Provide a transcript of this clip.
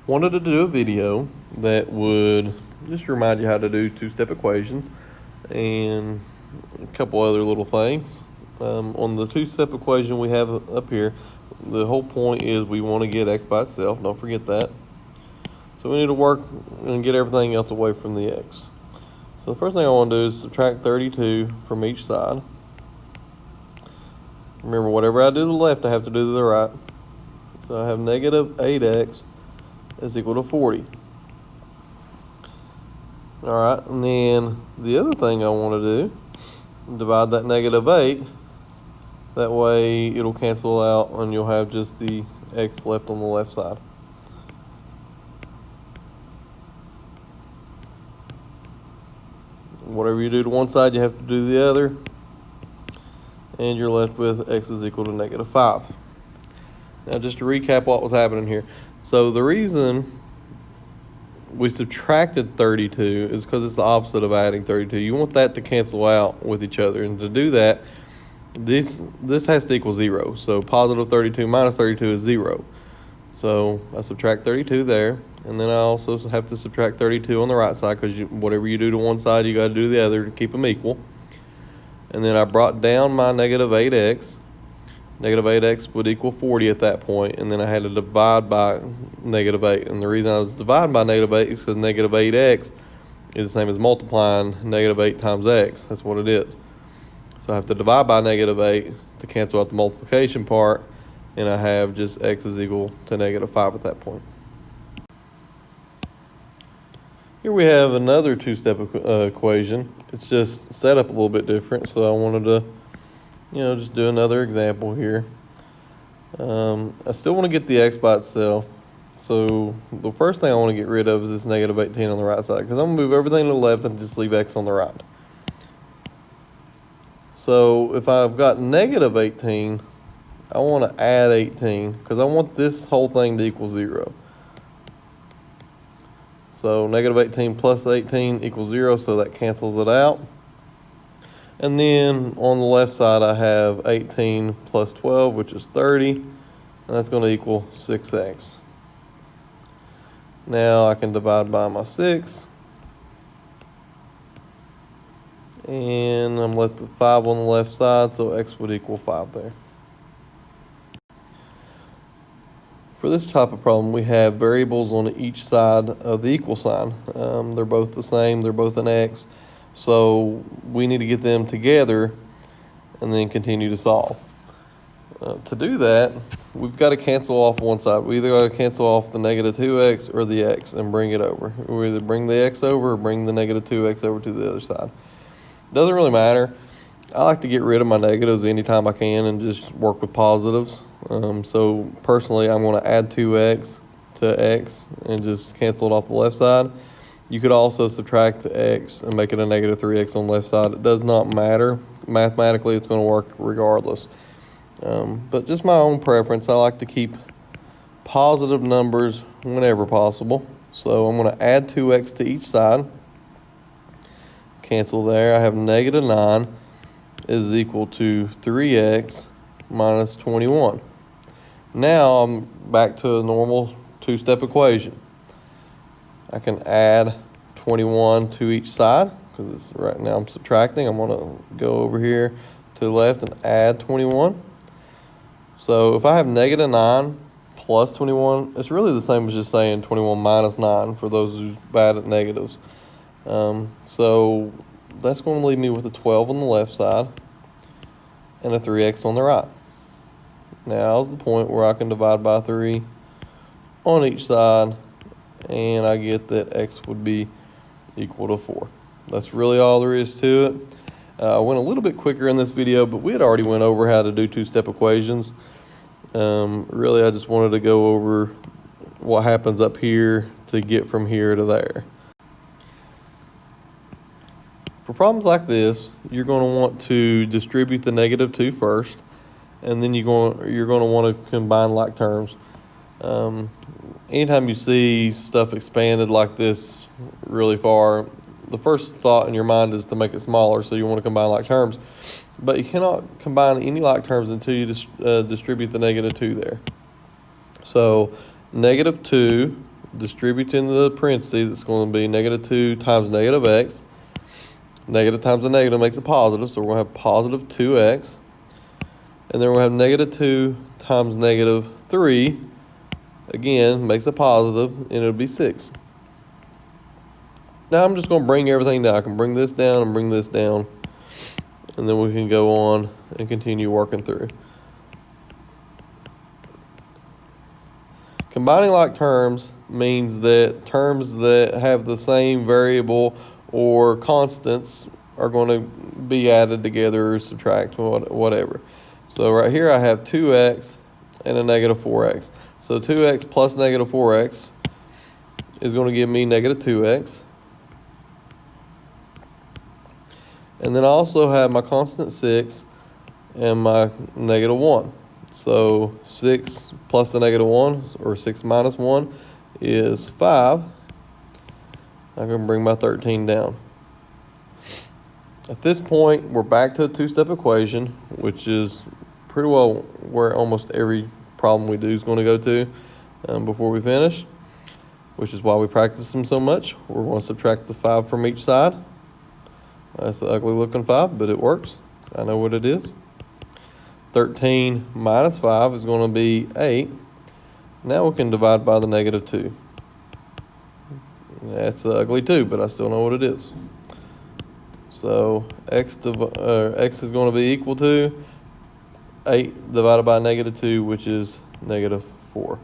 wanted to do a video that would just remind you how to do two-step equations and a couple other little things. On the two-step equation we have up here, the whole point is we want to get x by itself. Don't forget that. So we need to work and get everything else away from the x. So the first thing I want to do is subtract 32 from each side. Remember, whatever I do to the left, I have to do to the right. So I have negative 8x is equal to 40. All right, and then the other thing I want to do, divide that negative 8. That way it'll cancel out and you'll have just the x left on the left side. Whatever you do to one side, you have to do the other. And you're left with x is equal to negative 5. Now just to recap what was happening here. So the reason we subtracted 32 is because it's the opposite of adding 32. You want that to cancel out with each other. And to do that, this has to equal 0. So positive 32 minus 32 is 0. So I subtract 32 there. And then I also have to subtract 32 on the right side because whatever you do to one side, you got to do the other to keep them equal. And then I brought down my negative 8x. Negative 8x would equal 40 at that point, and then I had to divide by negative 8. And the reason I was dividing by negative 8 is because negative 8x is the same as multiplying negative 8 times x. That's what it is. So I have to divide by negative 8 to cancel out the multiplication part, and I have just x is equal to negative 5 at that point. Here we have another two-step equation. It's just set up a little bit different, so I wanted to just do another example here. I still want to get the x by itself. So the first thing I want to get rid of is this negative 18 on the right side, because I'm going to move everything to the left and just leave x on the right. So if I've got negative 18, I want to add 18, because I want this whole thing to equal 0. So negative 18 plus 18 equals 0, so that cancels it out. And then on the left side, I have 18 plus 12, which is 30, and that's going to equal 6x. Now I can divide by my 6, and I'm left with 5 on the left side, so x would equal 5 there. For this type of problem, we have variables on each side of the equal sign. They're both the same, they're both an x. So we need to get them together and then continue to solve. To do that, we've got to cancel off one side. We either got to cancel off the negative 2x or the x and bring it over. We either bring the x over or bring the negative 2x over to the other side. Doesn't really matter. I like to get rid of my negatives anytime I can and just work with positives. So personally, I'm going to add 2x to x and just cancel it off the left side. You could also subtract the x and make it a negative 3x on the left side. It does not matter. Mathematically, it's going to work regardless. But just my own preference, I like to keep positive numbers whenever possible. So I'm going to add 2x to each side. Cancel there. I have negative 9 is equal to 3x minus 21. Now I'm back to a normal two-step equation. I can add 21 to each side because right now I'm subtracting. I'm going to go over here to the left and add 21. So if I have negative 9 plus 21, it's really the same as just saying 21 minus 9 for those who's bad at negatives. So that's going to leave me with a 12 on the left side and a 3x on the right. Now is the point where I can divide by 3 on each side, and I get that x would be equal to 4. That's really all there is to it. I went a little bit quicker in this video, but we had already went over how to do two-step equations. Really, I just wanted to go over what happens up here to get from here to there. For problems like this, you're going to want to distribute the negative 2 first, and then you're going to want to combine like terms. Anytime you see stuff expanded like this really far, the first thought in your mind is to make it smaller, so you want to combine like terms. But you cannot combine any like terms until you distribute the negative 2 there. So negative 2 distributing the parentheses, it's going to be negative 2 times negative x. Negative times a negative makes a positive, so we're going to have positive 2x. And then we're going to have negative 2 times negative 3, again, makes a positive, and it'll be 6. Now I'm just going to bring everything down. I can bring this down and bring this down, and then we can go on and continue working through. Combining like terms means that terms that have the same variable or constants are going to be added together or subtract, whatever. So right here I have 2x and a negative 4x. So 2x plus negative 4x is going to give me negative 2x. And then I also have my constant 6 and my negative 1. So 6 plus the negative 1, or 6 minus 1, is 5. I'm going to bring my 13 down. At this point, we're back to a two-step equation, which is pretty well where almost every problem we do is going to go to before we finish, which is why we practice them so much. We're going to subtract the 5 from each side. That's an ugly looking 5, but it works. I know what it is. 13 minus 5 is going to be 8. Now we can divide by the negative 2. That's ugly too, but I still know what it is. So x is going to be equal to 8 divided by negative 2, which is negative 4.